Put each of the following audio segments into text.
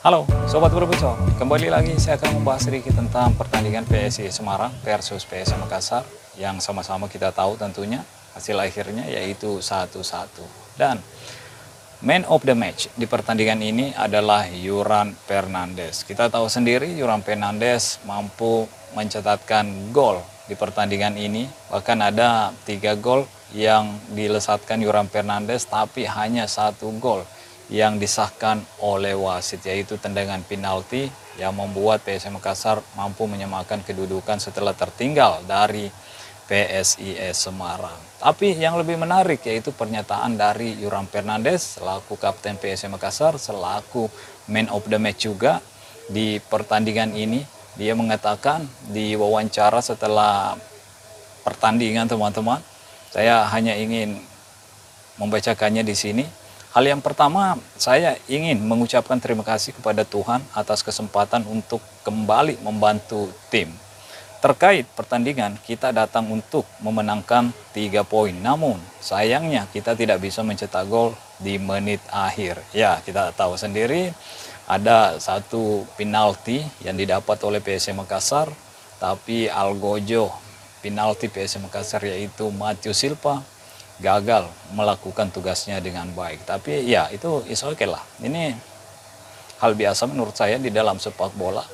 Halo Sobat Berbucol, kembali lagi saya akan membahas sedikit tentang pertandingan PSI Semarang versus PSM Makassar yang sama-sama kita tahu tentunya hasil akhirnya yaitu 1-1. Dan man of the match di pertandingan ini adalah Yuran Fernandes. Kita tahu sendiri Yuran Fernandes mampu mencatatkan gol di pertandingan ini. Bahkan ada 3 gol yang dilesatkan Yuran Fernandes, tapi hanya 1 gol yang disahkan oleh wasit, yaitu tendangan penalti yang membuat PSM Makassar mampu menyamakan kedudukan setelah tertinggal dari PSIS Semarang. Tapi yang lebih menarik yaitu pernyataan dari Yuran Fernandes selaku kapten PSM Makassar, selaku man of the match juga di pertandingan ini. Dia mengatakan di wawancara setelah pertandingan, teman-teman, saya hanya ingin membacakannya di sini. Hal yang pertama, saya ingin mengucapkan terima kasih kepada Tuhan atas kesempatan untuk kembali membantu tim. Terkait pertandingan, kita datang untuk memenangkan 3 poin. Namun, sayangnya kita tidak bisa mencetak gol di menit akhir. Ya, kita tahu sendiri ada 1 penalti yang didapat oleh PSM Makassar, tapi algojo penalti PSM Makassar yaitu Matheus Silva gagal melakukan tugasnya dengan baik. Tapi ya itu is okay lah. Ini hal biasa menurut saya di dalam sepak bola.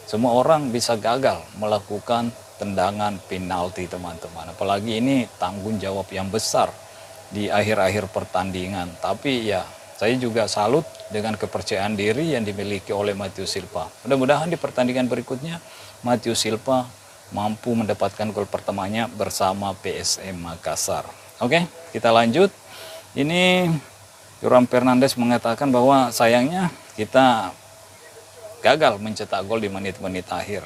Semua orang bisa gagal melakukan tendangan penalti, teman-teman. Apalagi ini tanggung jawab yang besar di akhir-akhir pertandingan. Tapi ya saya juga salut dengan kepercayaan diri yang dimiliki oleh Matheus Silva. Mudah-mudahan di pertandingan berikutnya Matheus Silva mampu mendapatkan gol pertamanya bersama PSM Makassar. Oke, kita lanjut. Ini Yuran Fernandes mengatakan bahwa sayangnya kita gagal mencetak gol di menit-menit akhir.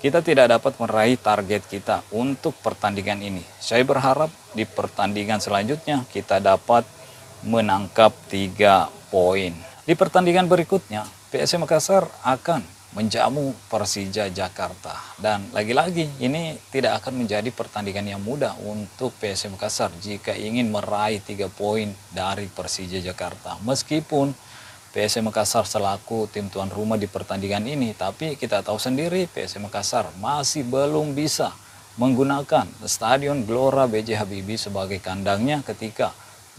Kita tidak dapat meraih target kita untuk pertandingan ini. Saya berharap di pertandingan selanjutnya kita dapat menangkap 3 poin. Di pertandingan berikutnya, PSM Makassar akan menjamu Persija Jakarta. Dan lagi-lagi ini tidak akan menjadi pertandingan yang mudah untuk PSM Makassar jika ingin meraih 3 poin dari Persija Jakarta. Meskipun PSM Makassar selaku tim tuan rumah di pertandingan ini, tapi kita tahu sendiri PSM Makassar masih belum bisa menggunakan Stadion Gelora B.J. Habibie sebagai kandangnya ketika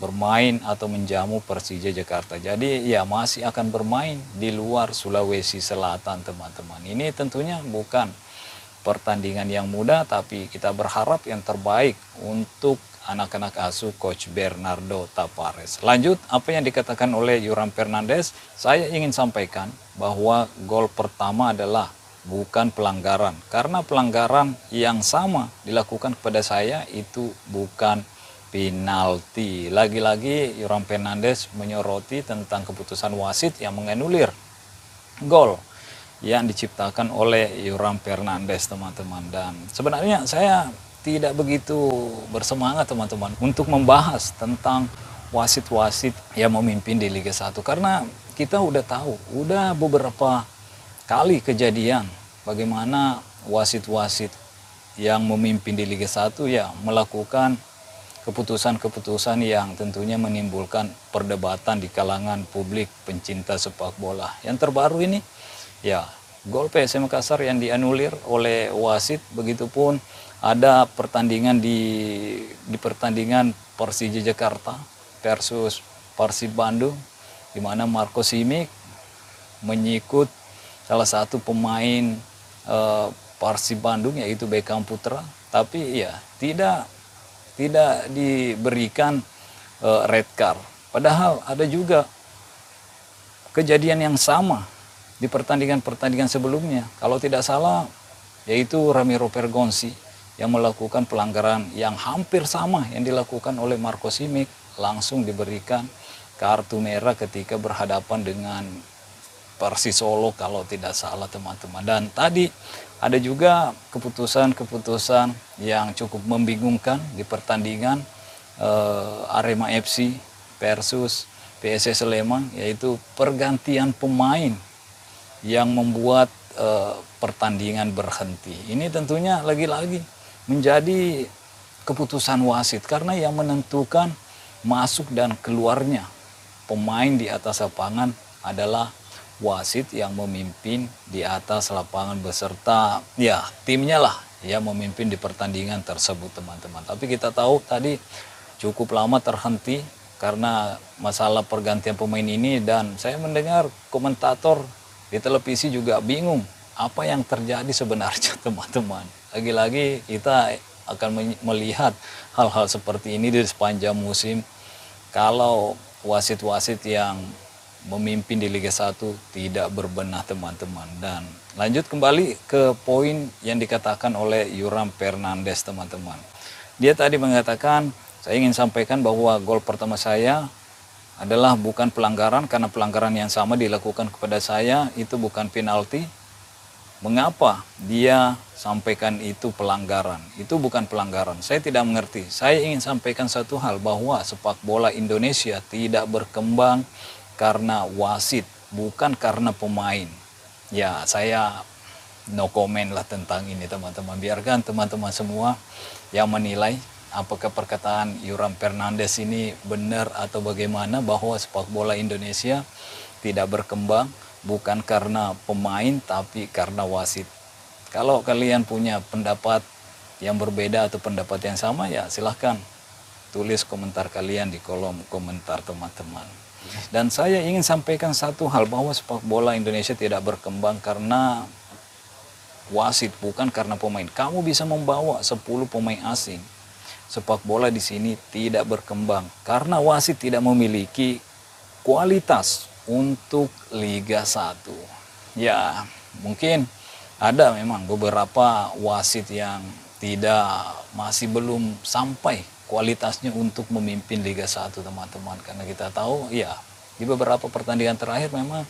bermain atau menjamu Persija Jakarta. Jadi ya masih akan bermain di luar Sulawesi Selatan, teman-teman. Ini tentunya bukan pertandingan yang mudah, tapi kita berharap yang terbaik untuk anak-anak asuh Coach Bernardo Tavares. Lanjut, apa yang dikatakan oleh Yuran Fernandes, saya ingin sampaikan bahwa gol pertama adalah bukan pelanggaran. Karena pelanggaran yang sama dilakukan kepada saya itu bukan penalti. Lagi-lagi Yuran Fernandes menyoroti tentang keputusan wasit yang menganulir gol yang diciptakan oleh Yuran Fernandes, teman-teman. Dan sebenarnya saya tidak begitu bersemangat, teman-teman, untuk membahas tentang wasit-wasit yang memimpin di Liga 1 karena kita udah tahu, udah beberapa kali kejadian bagaimana wasit-wasit yang memimpin di Liga 1 ya melakukan keputusan-keputusan yang tentunya menimbulkan perdebatan di kalangan publik pencinta sepak bola. Yang terbaru ini ya gol PSM Makassar yang dianulir oleh wasit, begitupun ada pertandingan di pertandingan Persija Jakarta versus Persib Bandung di mana Marco Simic menyikut salah satu pemain Persib Bandung yaitu Beckham Putra, tapi ya tidak diberikan red card. Padahal ada juga kejadian yang sama di pertandingan-pertandingan sebelumnya. Kalau tidak salah yaitu Ramiro Pergonzi yang melakukan pelanggaran yang hampir sama yang dilakukan oleh Marco Simic, langsung diberikan kartu merah ketika berhadapan dengan Persis Solo kalau tidak salah, teman-teman. Dan tadi ada juga keputusan-keputusan yang cukup membingungkan di pertandingan Arema FC versus PSS Sleman, yaitu pergantian pemain yang membuat pertandingan berhenti. Ini tentunya lagi-lagi menjadi keputusan wasit karena yang menentukan masuk dan keluarnya pemain di atas lapangan adalah wasit yang memimpin di atas lapangan beserta ya timnya lah yang memimpin di pertandingan tersebut teman-teman. Tapi kita tahu tadi cukup lama terhenti karena masalah pergantian pemain ini, dan saya mendengar komentator di televisi juga bingung apa yang terjadi sebenarnya teman-teman. Lagi-lagi kita akan melihat hal-hal seperti ini di sepanjang musim kalau wasit-wasit yang memimpin di Liga 1 tidak berbenah teman-teman. Dan lanjut kembali ke poin yang dikatakan oleh Yoram Fernandes teman-teman. Dia tadi mengatakan, saya ingin sampaikan bahwa gol pertama saya adalah bukan pelanggaran karena pelanggaran yang sama dilakukan kepada saya, itu bukan penalti. Mengapa dia sampaikan itu pelanggaran? Itu bukan pelanggaran. Saya tidak mengerti. Saya ingin sampaikan satu hal bahwa sepak bola Indonesia tidak berkembang karena wasit, bukan karena pemain. Ya, saya no comment lah tentang ini teman-teman. Biarkan teman-teman semua yang menilai apakah perkataan Yoram Fernandes ini benar atau bagaimana, bahwa sepak bola Indonesia tidak berkembang bukan karena pemain tapi karena wasit. Kalau kalian punya pendapat yang berbeda atau pendapat yang sama, ya silahkan tulis komentar kalian di kolom komentar teman-teman. Dan saya ingin sampaikan satu hal, bahwa sepak bola Indonesia tidak berkembang karena wasit, bukan karena pemain. Kamu bisa membawa 10 pemain asing, sepak bola di sini tidak berkembang karena wasit tidak memiliki kualitas untuk Liga 1. Ya, mungkin ada memang beberapa wasit yang masih belum sampai kualitasnya untuk memimpin Liga 1 teman-teman. Karena kita tahu ya di beberapa pertandingan terakhir memang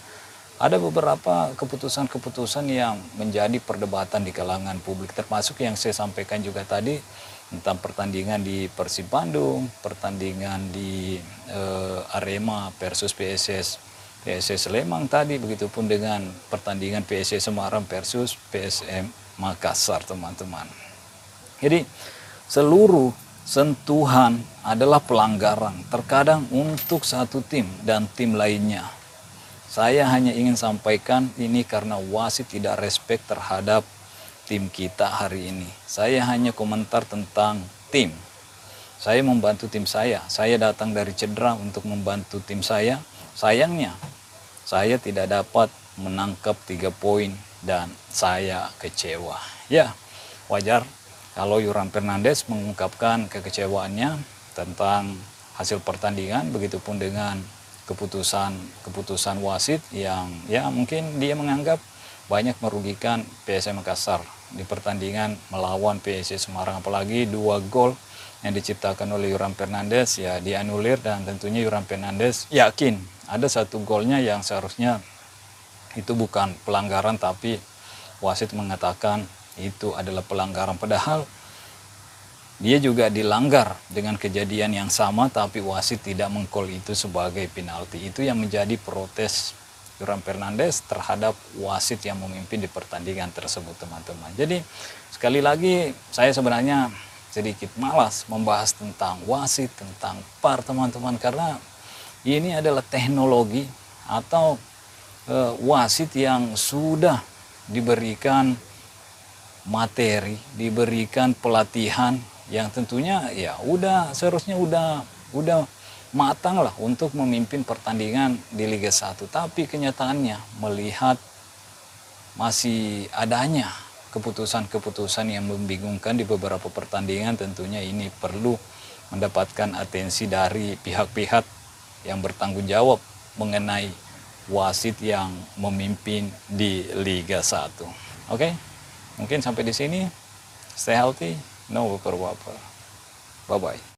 ada beberapa keputusan-keputusan yang menjadi perdebatan di kalangan publik, termasuk yang saya sampaikan juga tadi tentang pertandingan di Persib Bandung, pertandingan di Arema versus PSS Sleman tadi, begitupun dengan pertandingan PSS Semarang versus PSM Makassar teman-teman. Jadi seluruh sentuhan adalah pelanggaran, terkadang untuk satu tim dan tim lainnya. Saya hanya ingin sampaikan ini karena wasit tidak respect terhadap tim kita hari ini. Saya hanya komentar tentang tim. Saya membantu tim saya datang dari cedera untuk membantu tim saya. Sayangnya, saya tidak dapat menangkap 3 poin dan saya kecewa. Ya, wajar kalau Yoram Fernandes mengungkapkan kekecewaannya tentang hasil pertandingan, begitupun dengan keputusan wasit yang ya mungkin dia menganggap banyak merugikan PSM Makassar di pertandingan melawan PSS Semarang, apalagi 2 gol yang diciptakan oleh Yoram Fernandes ya dianulir, dan tentunya Yoram Fernandes yakin ada 1 golnya yang seharusnya itu bukan pelanggaran, tapi wasit mengatakan itu adalah pelanggaran, padahal dia juga dilanggar dengan kejadian yang sama, tapi wasit tidak mengcall itu sebagai penalti. Itu yang menjadi protes Yoram Fernandes terhadap wasit yang memimpin di pertandingan tersebut teman-teman. Jadi sekali lagi saya sebenarnya sedikit malas membahas tentang wasit, tentang VAR teman-teman, karena ini adalah teknologi atau wasit yang sudah diberikan materi, diberikan pelatihan yang tentunya ya seharusnya udah matang lah untuk memimpin pertandingan di Liga 1. Tapi kenyataannya melihat masih adanya keputusan-keputusan yang membingungkan di beberapa pertandingan, tentunya ini perlu mendapatkan atensi dari pihak-pihak yang bertanggung jawab mengenai wasit yang memimpin di Liga 1. Oke, mungkin sampai di sini. Stay healthy, no whopper. Bye-bye.